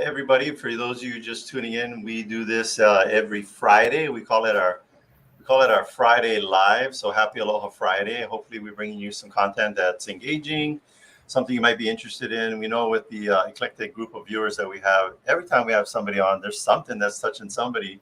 everybody. For those of you just tuning in, we do this every Friday. We call it our Friday Live. So happy Aloha Friday. Hopefully, we're bringing you some content that's engaging, something you might be interested in. We know with the eclectic group of viewers that we have, every time we have somebody on, there's something that's touching somebody,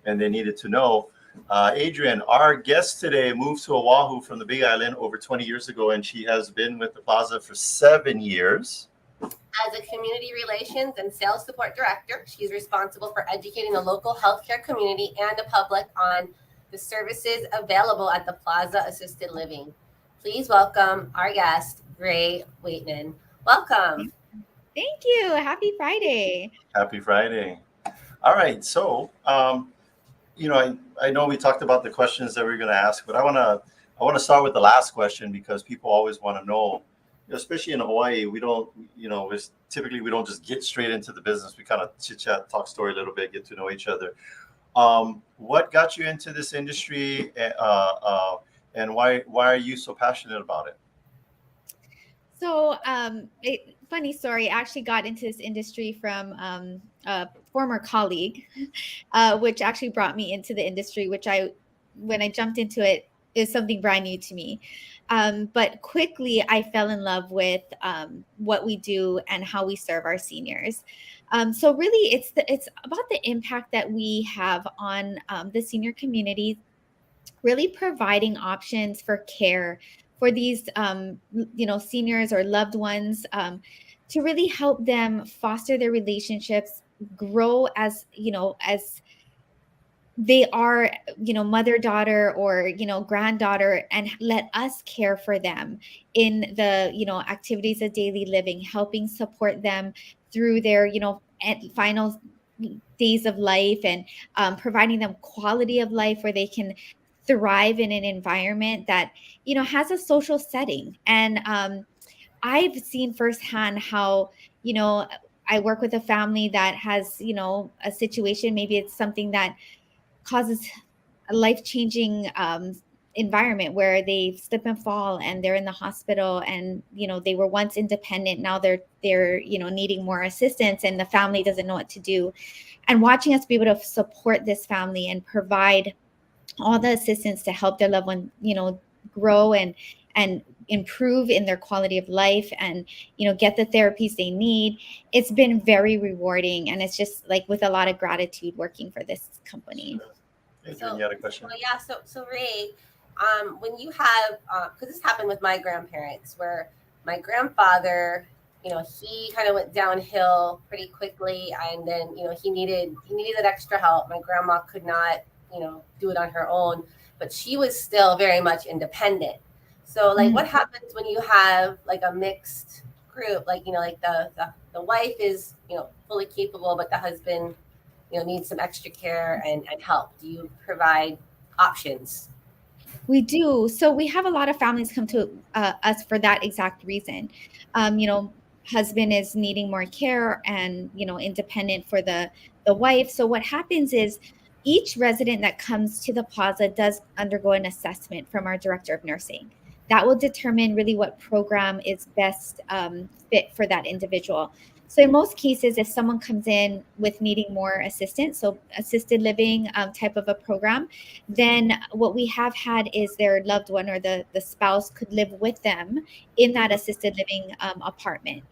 and they needed to know. Adrian, our guest today, moved to Oahu from the Big Island over 20 years ago, and she has been with the Plaza for 7 years. As a community relations and sales support director, she's responsible for educating the local healthcare community and the public on the services available at the Plaza Assisted Living. Please welcome our guest, Rae Weightman. Welcome. Thank you. Happy Friday. Happy Friday. All right. So, I know we talked about the questions that we're going to ask, but I want to start with the last question because people always want to know. Especially in Hawaii, we don't, typically we don't just get straight into the business. We kind of chit chat, talk story a little bit, get to know each other. What got you into this industry, and why are you so passionate about it? So, funny story. I actually got into this industry from a former colleague, which actually brought me into the industry. When I jumped into it, is something brand new to me. But quickly, I fell in love with what we do and how we serve our seniors. So really, it's about the impact that we have on the senior community, really providing options for care for these, seniors or loved ones, to really help them foster their relationships, grow as they are, mother, daughter, or, granddaughter, and let us care for them in the, activities of daily living, helping support them through their, final days of life, and providing them quality of life where they can thrive in an environment that, has a social setting. And I've seen firsthand how, I work with a family that has, a situation, maybe it's something that causes a life-changing environment where they slip and fall and they're in the hospital, and they were once independent, now they're needing more assistance, and the family doesn't know what to do. And watching us be able to support this family and provide all the assistance to help their loved one grow and improve in their quality of life, and get the therapies they need, it's been very rewarding. And it's just like with a lot of gratitude working for this company. Adrian, you had a question? So Rae, when you have, because this happened with my grandparents, where my grandfather, he kind of went downhill pretty quickly, and then he needed that extra help. My grandma could not do it on her own, but she was still very much independent. So like, what happens when you have like a mixed group, like the wife is fully capable, but the husband needs some extra care and help? Do you provide options? We do. So we have a lot of families come to us for that exact reason. Husband is needing more care, and independent for the wife. So what happens is each resident that comes to the Plaza does undergo an assessment from our director of nursing. That will determine really what program is best fit for that individual. So in most cases, if someone comes in with needing more assistance, so assisted living type of a program, then what we have had is their loved one or the spouse could live with them in that assisted living apartment.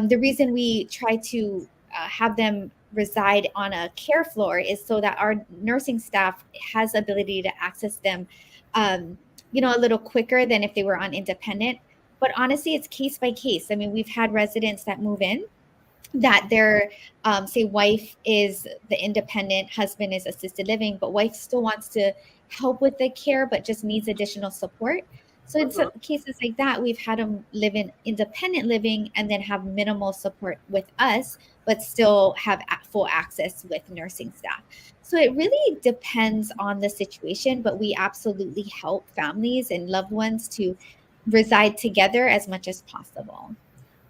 The reason we try to have them reside on a care floor is so that our nursing staff has the ability to access them a little quicker than if they were on independent. But honestly, it's case by case. I mean, we've had residents that move in that their say wife is the independent, husband is assisted living, but wife still wants to help with the care but just needs additional support. So in some cases like that, we've had them live in independent living and then have minimal support with us, but still have full access with nursing staff. So it really depends on the situation, but we absolutely help families and loved ones to reside together as much as possible.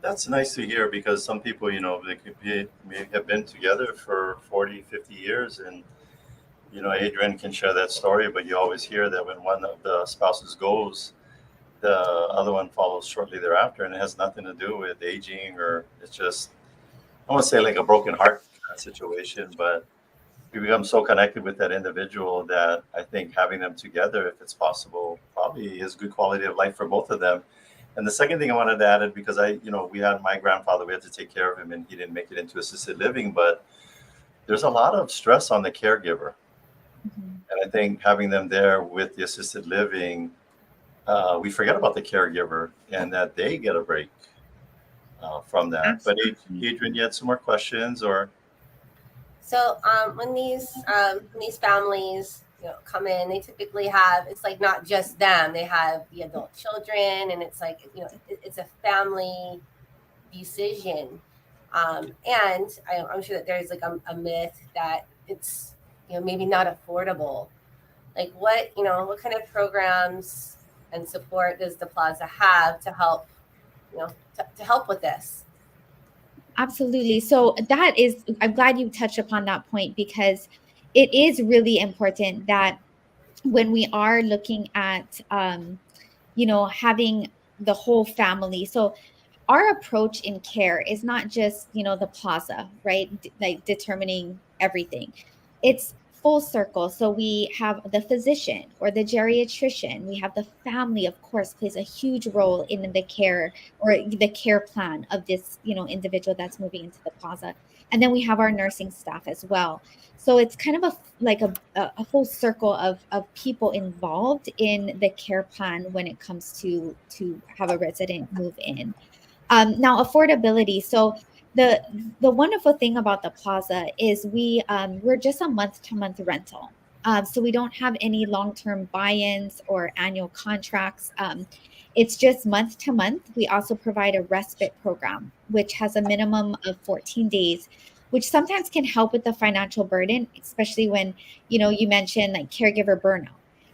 That's nice to hear, because some people, may have been together for 40, 50 years. And, Adrian can share that story, but you always hear that when one of the spouses goes, the other one follows shortly thereafter. And it has nothing to do with aging, or it's just, I won't say like a broken heart kind of situation, but we become so connected with that individual that I think having them together, if it's possible, probably is good quality of life for both of them. And the second thing I wanted to add is because we had my grandfather, we had to take care of him, and he didn't make it into assisted living, but there's a lot of stress on the caregiver. Mhm. And I think having them there with the assisted living, we forget about the caregiver and that they get a break from that. But Absolutely. Adrian, you had some more questions, or So when these families come in, they typically have, it's like not just them. They have the adult children, and it's like it's a family decision. And I'm sure that there's like a myth that it's maybe not affordable. Like what kind of programs and support does the Plaza have to help to help with this? Absolutely. So that is, I'm glad you touched upon that point because it is really important that when we are looking at, having the whole family. So our approach in care is not just the plaza, right? Like determining everything. It's full circle. So we have the physician or the geriatrician. We have the family, of course, plays a huge role in the care or the care plan of this individual that's moving into the plaza. And then we have our nursing staff as well. So it's kind of a full circle of people involved in the care plan when it comes to have a resident move in. Now, affordability. So the wonderful thing about the plaza is we're just a month to month rental. So we don't have any long term buy-ins or annual contracts. It's just month to month. We also provide a respite program, which has a minimum of 14 days, which sometimes can help with the financial burden, especially when you mentioned like caregiver burnout.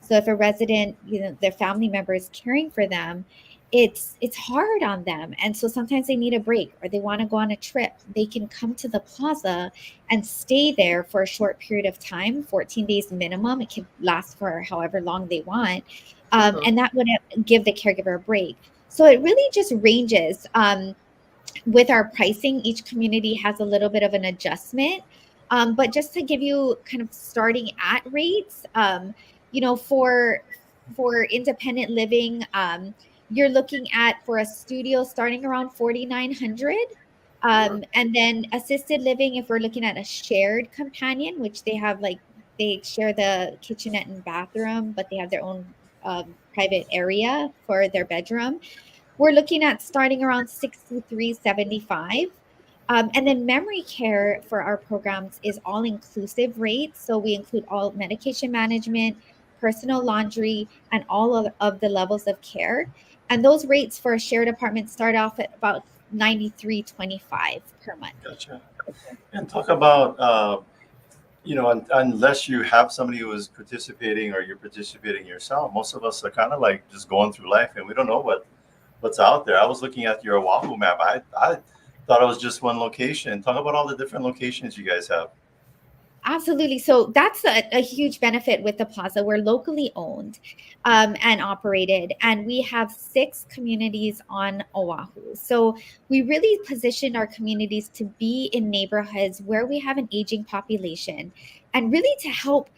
So if a resident, their family member is caring for them, it's hard on them, and so sometimes they need a break or they want to go on a trip. They can come to the plaza and stay there for a short period of time, 14 days minimum. It can last for however long they want, Mhm. and that would give the caregiver a break. So it really just ranges. With our pricing, each community has a little bit of an adjustment. But just to give you kind of starting at rates, for independent living, you're looking at for a studio starting around 4,900. Mhm. And then assisted living, if we're looking at a shared companion, which they have like they share the kitchenette and bathroom, but they have their own private area for their bedroom, we're looking at starting around 6375. And then memory care for our programs is all inclusive rates. So we include all medication management, personal laundry, and all of the levels of care. And those rates for a shared apartment start off at about 9325 per month. gotcha. And talk about unless you have somebody who is participating or you're participating yourself, most of us are kind of like just going through life and we don't know what's out there. I was looking at your Oahu map. I thought it was just one location. Talk about all the different locations you guys have. Absolutely. So that's a huge benefit with the plaza. We're locally owned and operated, and we have 6 communities on Oahu. So we really position our communities to be in neighborhoods where we have an aging population and really to help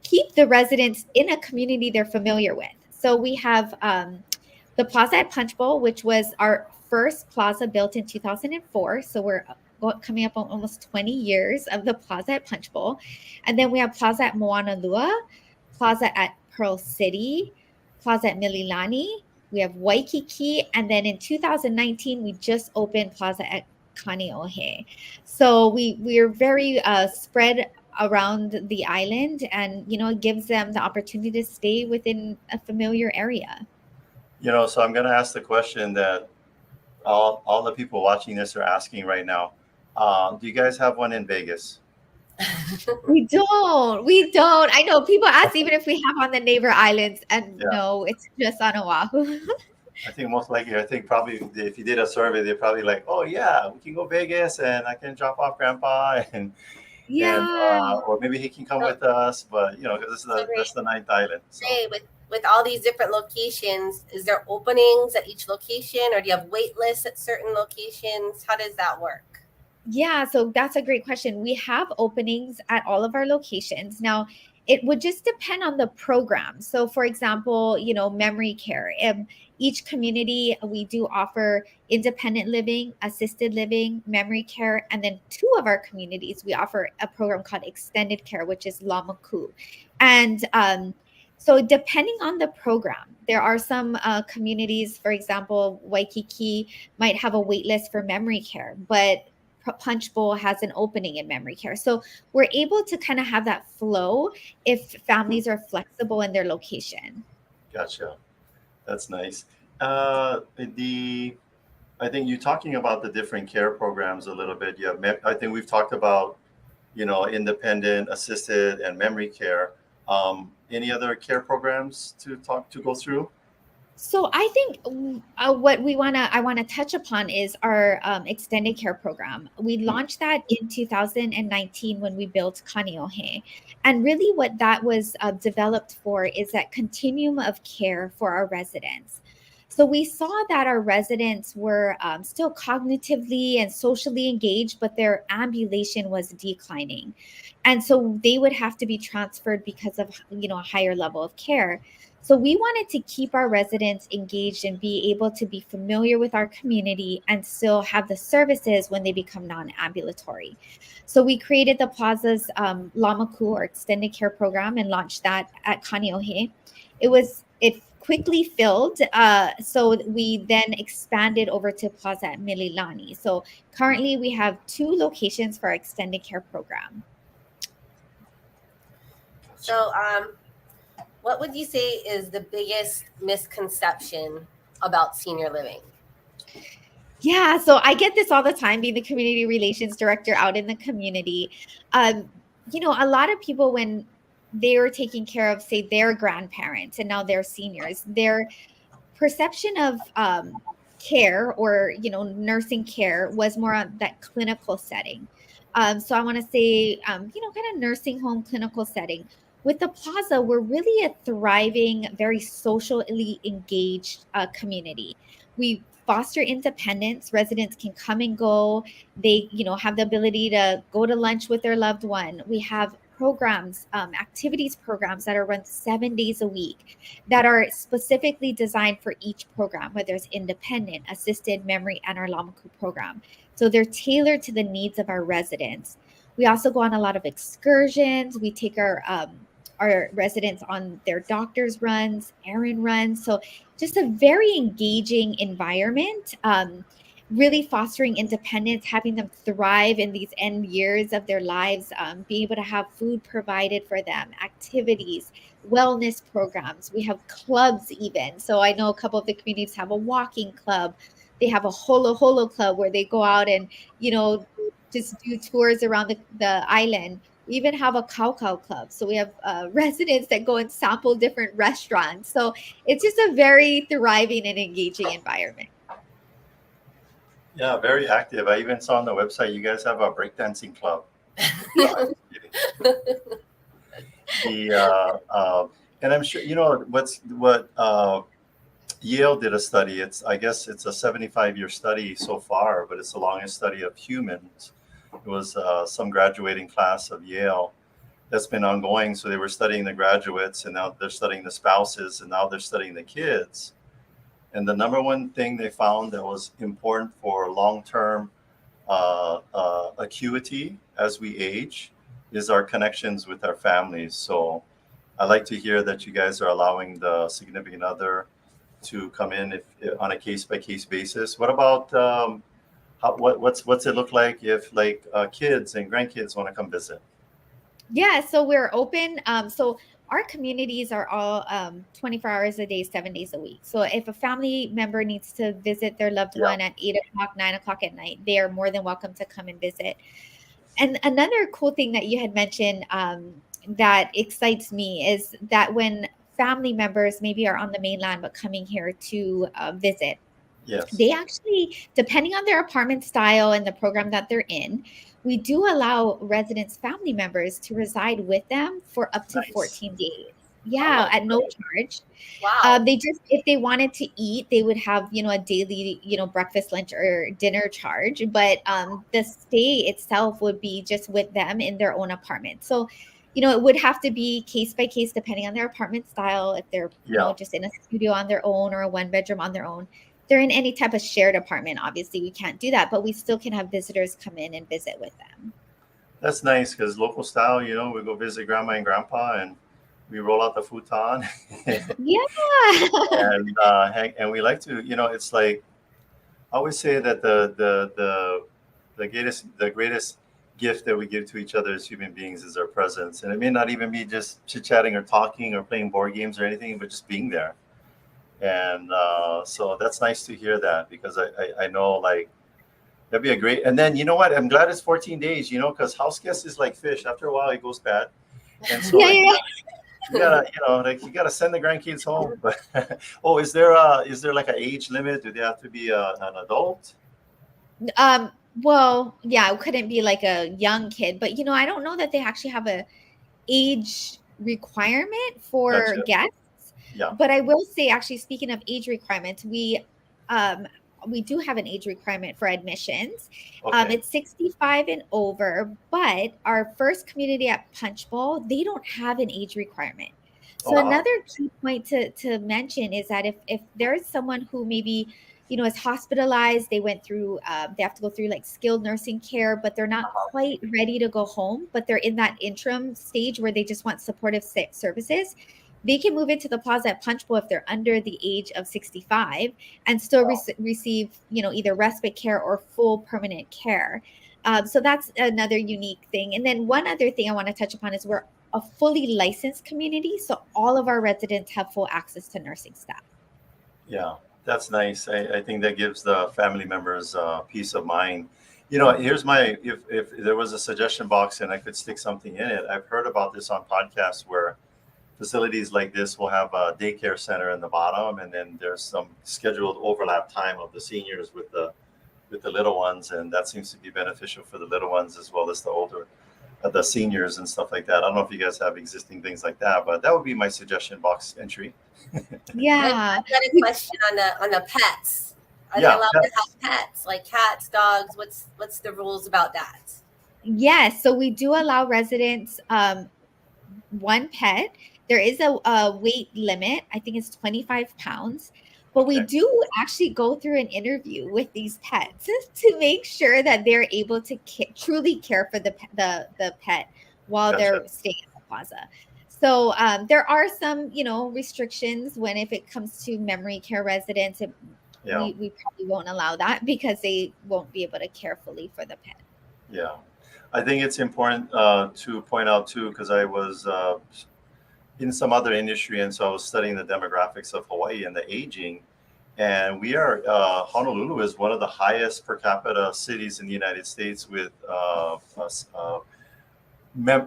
keep the residents in a community they're familiar with. So we have the Plaza at Punch Bowl, which was our first plaza built in 2004. So we're coming up on almost 20 years of the Plaza at Punch Bowl. And then we have Plaza at Moana Lua, Plaza at Pearl City, Plaza at Mililani. We have Waikiki. And then in 2019, we just opened Plaza at Kaneohe. So we're very spread around the island, and it gives them the opportunity to stay within a familiar area. So I'm going to ask the question that all the people watching this are asking right now. Do you guys have one in Vegas? We don't. We don't. I know people ask even if we have on the neighbor islands, and Yeah, no, it's just on Oahu. I think most likely, I think probably if you did a survey, they're probably like, oh yeah, we can go Vegas and I can drop off grandpa and Yeah. or maybe he can come So, with us, but because so that's the ninth island. So Ray, with all these different locations, is there openings at each location, or do you have wait lists at certain locations? How does that work? Yeah, so that's a great question. We have openings at all of our locations. Now, it would just depend on the program. So, for example, memory care. Each community, we do offer independent living, assisted living, memory care, and then two of our communities, we offer a program called extended care, which is Lamaku. And so, depending on the program, there are some communities, for example, Waikiki might have a wait list for memory care, but Punch Bowl has an opening in memory care. So we're able to kind of have that flow if families are flexible in their location. Gotcha. That's nice. The I think you're talking about the different care programs a little bit. Yeah, I think we've talked about, independent, assisted, and memory care. Any other care programs to go through? So I think what I want to touch upon is our extended care program. We launched that in 2019 when we built Kaneohe, and really what that was developed for is that continuum of care for our residents. So we saw that our residents were still cognitively and socially engaged, but their ambulation was declining, and so they would have to be transferred because of a higher level of care. So we wanted to keep our residents engaged and be able to be familiar with our community and still have the services when they become non-ambulatory. So we created the Plaza's Lamaku or extended care program and launched that at Kaneohe. It quickly filled, so we then expanded over to Plaza at Mililani. So currently we have 2 locations for our extended care program. So, what would you say is the biggest misconception about senior living? Yeah, so I get this all the time being the community relations director out in the community. A lot of people, when they were taking care of, say, their grandparents and now they're seniors, their perception of care or, nursing care was more on that clinical setting. So I want to say, kind of nursing home clinical setting. With the Plaza, we're really a thriving, very socially engaged community. We foster independence. Residents can come and go. They, have the ability to go to lunch with their loved one. We have programs, activities programs that are run 7 days a week that are specifically designed for each program, whether it's independent, assisted, memory, and our Lamaku program. So they're tailored to the needs of our residents. We also go on a lot of excursions. We take our residents on their doctor's runs, errand runs. So just a very engaging environment, really fostering independence, having them thrive in these end years of their lives, being able to have food provided for them, activities, wellness programs. We have clubs even. So I know a couple of the communities have a walking club. They have a holo holo club where they go out and, just do tours around the island. We even have a cow club. So we have residents that go and sample different restaurants. So it's just a very thriving and engaging environment. Yeah, very active. I even saw on the website you guys have a breakdancing club. And I'm sure what Yale did a study. I guess it's a 75-year study so far, but it's the longest study of humans. It was some graduating class of Yale that's been ongoing. So they were studying the graduates, and now they're studying the spouses, and now they're studying the kids. And the number one thing they found that was important for long-term acuity as we age is our connections with our families. So I like to hear that you guys are allowing the significant other to come in on a case-by-case basis. What about what's it look like if kids and grandkids want to come visit? Yeah, so we're open. So our communities are all 24 hours a day, 7 days a week. So if a family member needs to visit their loved one at 8 o'clock, 9 o'clock at night, they are more than welcome to come and visit. And another cool thing that you had mentioned that excites me is that when family members maybe are on the mainland but coming here to visit, yes, they actually, depending on their apartment style and the program that they're in, we do allow residents' family members to reside with them for up to 14 days. Yeah, Oh, at no charge. wow. They just, if they wanted to eat, they would have, a daily, breakfast, lunch, or dinner charge. But the stay itself would be just with them in their own apartment. So, it would have to be case by case depending on their apartment style. If they're, Yeah. just in a studio on their own or a one bedroom on their own. If they're in any type of shared apartment, obviously we can't do that, but we still can have visitors come in and visit with them. That's nice because local style, we go visit grandma and grandpa and we roll out the futon Yeah. and we like to, it's like I always say that the greatest gift that we give to each other as human beings is our presence. And it may not even be just chit chatting or talking or playing board games or anything, but just being there. And so that's nice to hear that because I know like that'd be a great. And then you know what? I'm glad it's 14 days. Because house guest is like fish. After a while, it goes bad. And so Yeah, like, yeah. you gotta send the grandkids home. But oh, is there like an age limit? Do they have to be an adult? Well, yeah, it couldn't be like a young kid, but I don't know that they actually have a age requirement for Gotcha. guests. Yeah. But I will say, actually, speaking of age requirements, um we do have an age requirement for admissions. Okay. It's 65 and over, but our first community at Punch Bowl, they don't have an age requirement. Oh So wow. another key point to mention is that if there's someone who maybe is hospitalized, they have to go through like skilled nursing care, but they're not quite ready to go home, but they're in that interim stage where they just want supportive services. They can move into the Plaza at Punch Bowl if they're under the age of 65 and still receive, either respite care or full permanent care. So that's another unique thing. And then one other thing I want to touch upon is we're a fully licensed community, so all of our residents have full access to nursing staff. Yeah, that's nice. I think that gives the family members peace of mind. Here's my if there was a suggestion box and I could stick something in it. I've heard about this on podcasts where facilities like this will have a daycare center in the bottom, and then there's some scheduled overlap time of the seniors with the little ones, and that seems to be beneficial for the little ones as well as the seniors and stuff like that. I don't know if you guys have existing things like that, but that would be my suggestion box entry. I've Yeah. got a question on the pets. Are they Yeah, allowed to have pets like cats, dogs? What's the rules about that? Yes. So we do allow residents one pet. There is a weight limit. I think it's 25 pounds. But we okay. do actually go through an interview with these pets to make sure that they're able to truly care for the pet while Gotcha. they're staying at the plaza. So there are some, restrictions if it comes to memory care residents. Yeah. We probably won't allow that because they won't be able to care fully for the pet. Yeah. I think it's important to point out too, because I was in some other industry, and so I was studying the demographics of Hawaii and the aging. And Honolulu is one of the highest per capita cities in the United States with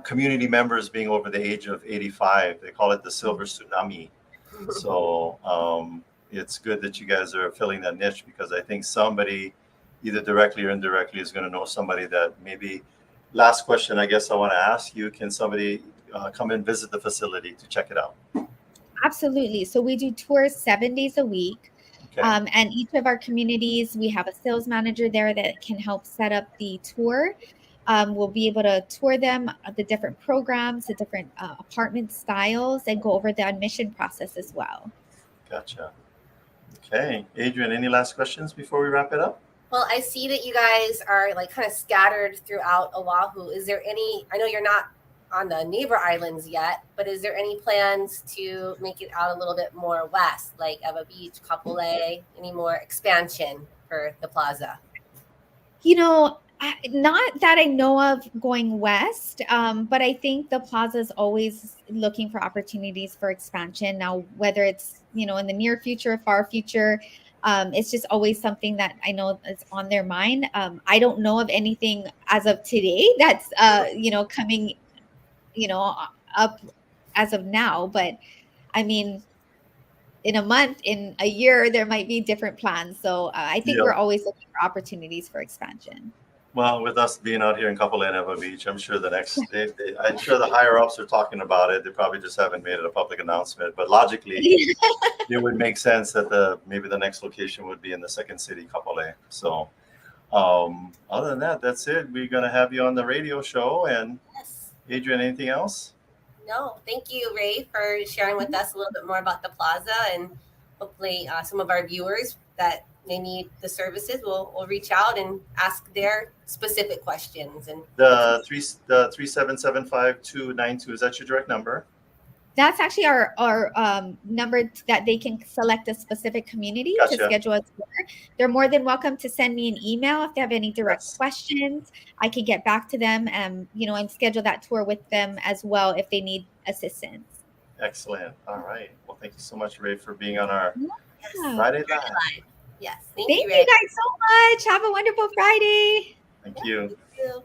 community members being over the age of 85. They call it the silver tsunami. So it's good that you guys are filling that niche because I think somebody, either directly or indirectly, is going to know somebody that maybe. Last question, I guess I want to ask you: can somebody come and visit the facility to check it out? Absolutely. So we do tours 7 days a week. Okay. And each of our communities, we have a sales manager there that can help set up the tour. We'll be able to tour them, the different programs, the different apartment styles, and go over the admission process as well. Gotcha. Okay. Adrian, any last questions before we wrap it up? Well, I see that you guys are like kind of scattered throughout Oahu. Is there any, I know you're not on the neighbor islands yet, but is there any plans to make it out a little bit more west, like Eva Beach, Kapolei, any more expansion for the plaza? Not that I know of going west, but I think the plaza is always looking for opportunities for expansion. Now, whether it's, in the near future, far future, it's just always something that I know is on their mind. I don't know of anything as of today that's, coming, up as of now. But I mean, in a month, in a year, there might be different plans. So I think Yeah. we're always looking for opportunities for expansion. Well, with us being out here in Kapolei and Ewa Beach, I'm sure I'm sure the higher ups are talking about it. They probably just haven't made it a public announcement. But logically, it would make sense that maybe the next location would be in the second city, Kapolei. So, other than that, that's it. We're gonna have you on the radio show. And Yes. Adrian, anything else? No, thank you, Ray, for sharing with us a little bit more about the plaza, and hopefully some of our viewers that may need the services will reach out and ask their specific questions. And The 3775292, is that your direct number? That's actually our number that they can select a specific community to Gotcha. schedule a tour. They're more than welcome to send me an email if they have any direct Yes. questions. I can get back to them and schedule that tour with them as well if they need assistance. Excellent. All right. Well, thank you so much, Ray, for being on our Yeah. Friday Live. yes, Thank you, you Ray. guys so much. Have a wonderful Friday. Thank you. Thank you.